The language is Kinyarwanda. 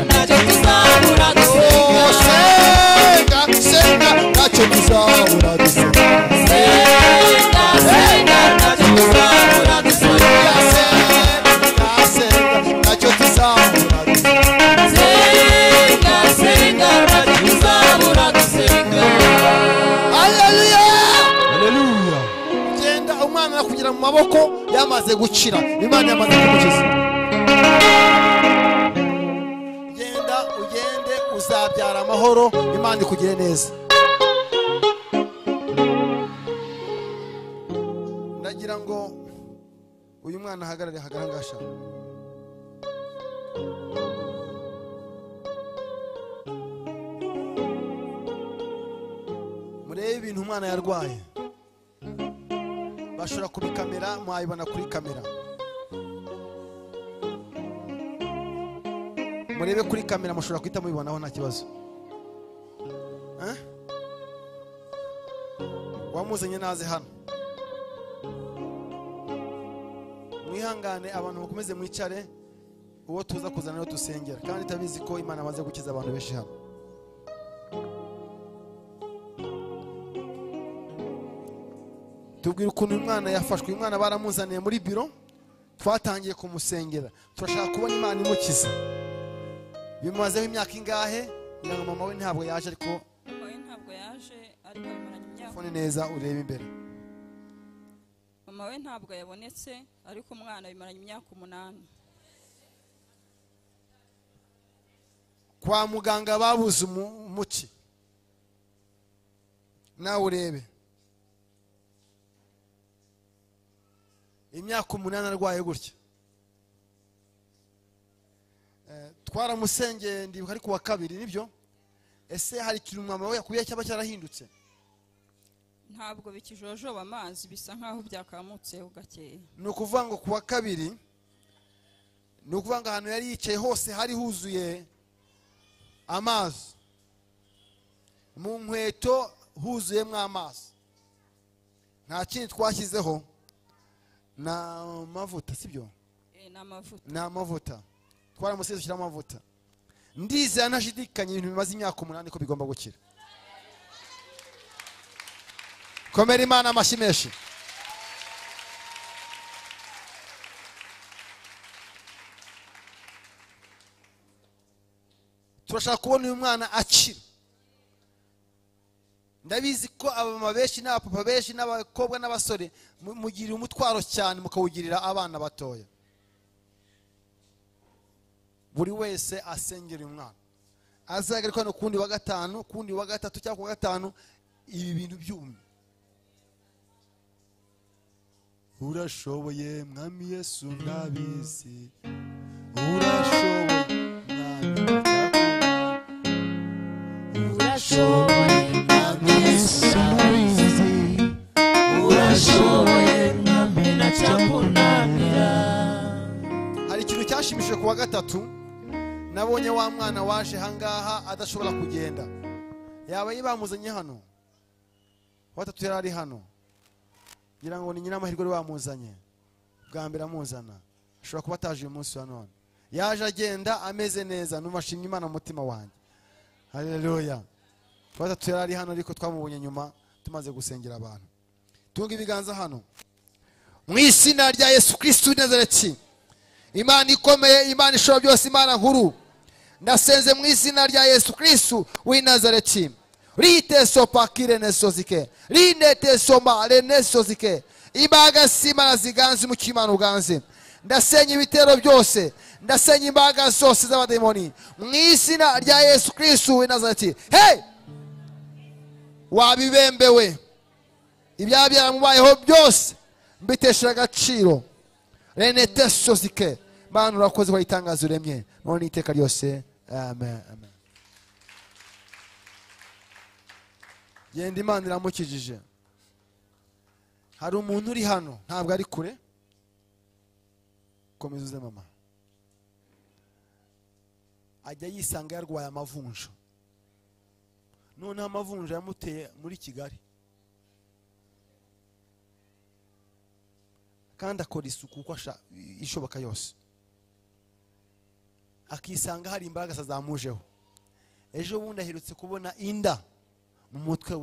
ntacyo tuzabura dusenga. Senga, senga, ntacyo tuzabura dusenga. Senga, senga, ntacyo tuzabura dusenga. Senga, senga, ntacyo tuzabura dusenga. Senga, senga, ntacyo tuzabura dusenga. Haleluya. Haleluya. Genda umwana kugira mu maboko yamaze gukira. Imana yamaze kumukiza. Genda ugende uzabyara amahoro, Imana ikugire neza. Ndagira ngo uyu mwana ahagarare hagarangasha. Murebe ibintu umwana yarwaye. Bashobora kubikamera, mwayibona kuri kamera. Murebe kuri kamera, mushobora kwita mubibonaho nta kibazo. Wamuzanye naze hano. Mwihangane abantu mukomeze mwicare, uwo tuza kuzana no dusengera, kandi tabizi ko Imana amaze gukiza abantu benshi hano. Tubwira ukuntu uyu mwana yafashwe. Uyu mwana baramuzaniye muri biro, twatangiye kumusengera, turashaka kubona Imana imukiza. Bimazeho imyaka ingahe? Ngira ngo mama we ntabwo yaje, ariko mama we ntabwo yaje, ariko bimaranye imyaka. fone neza urebe imbere. Mama we ntabwo yabonetse, ariko umwana bimaranye imyaka 8. Kwa muganga babuze umuki. Nawe urebe. Imyaka 8 arwaye gutya. Twaramusengeye ndibuka ariko wa kabiri nibyo. Ese hari ikintu mama we yakubiye cyaba cyarahindutse? Ntabwo bikijojoba amazi, bisa nkaho byakamutse ugakeye. Ni ukuvuga ngo kuwa kabiri, ni ukuvuga ngo ahantu yari yicaye hose hari huzuye amazi, mu nkweto huzuyemo amazi, nta kindi twashyizeho, na mavuta sibyo? Ni amavuta. Twaramusize ushyira amavuta. Ndizera ntashidikanya ibintu bimaze imyaka 8 ko bigomba gukira. Komera Imana amashyi menshi. Turashaka kubona uyu mwana akira. Ndabizi ko abamama benshi n'abapapa benshi n'abakobwa n'abasore mugirira umutwaro cyane mukawugirira abana batoya. Buri wese asengera uyu mwana. Azagaruka no kundi wa gatanu, kundi wa gatatu cyangwa ku gatanu, ibi bintu byumye. Urashoboye mwami Yesu ndabizi. Urashoboye mwami. Urashoboye mwami Yesu ndabizi. Urashoboye mwami ntacyakunanira. Hari ikintu cyashimishije ku wa gatatu. Nabonye wa mwana waje hangaha adashobora kugenda. Yaba yibamuzanye hano. Watatu yari hano. Ngira ngo ni nyina amahirwe bamuzanye. Bwa mbere amuzana. Ashobora kuba ataje uyu munsi wa none. Yaje agenda ameze neza, numashimye Imana mu mutima wanjye. Haleluya. Watatu yari hano ariko twamubonye nyuma tumaze gusengera abantu. Tunga ibiganza hano. Mu izina rya Yesu Kristo w'i Nazareti. Imana ikomeye, Imana ishobora byose, Imana nkuru. Ndasenze mu izina rya Yesu Kristo w'i Nazareti. Rite sopa kirene sozike. Rinde soma rene sozike. Imbaga simana ziganze mu kimana uganze. Ndasenya ibitero byose. Ndasenya imbaga zose z'abademoni. Mu izina rya Yesu Kristo w'i Nazareti. Hey! Wabibembewe. Ibyaha byaramubayeho byose mbiteshera agaciro. Rene sozike. Mana urakoze kwa itangazo uremye. None iteka ryose. Amen. Amen. Yenda Imana iramukijije. Hari umuntu uri hano ntabwo ari kure. Komeza uze mama. Ajya yisanga yarwaye amavunja. None amavunja yamuteye muri Kigali. Kandi akora isuku uko ishoboka yose. akisanga hari imbaraga zazamujeho. Ejo bundi aherutse kubona inda mu mutwe we.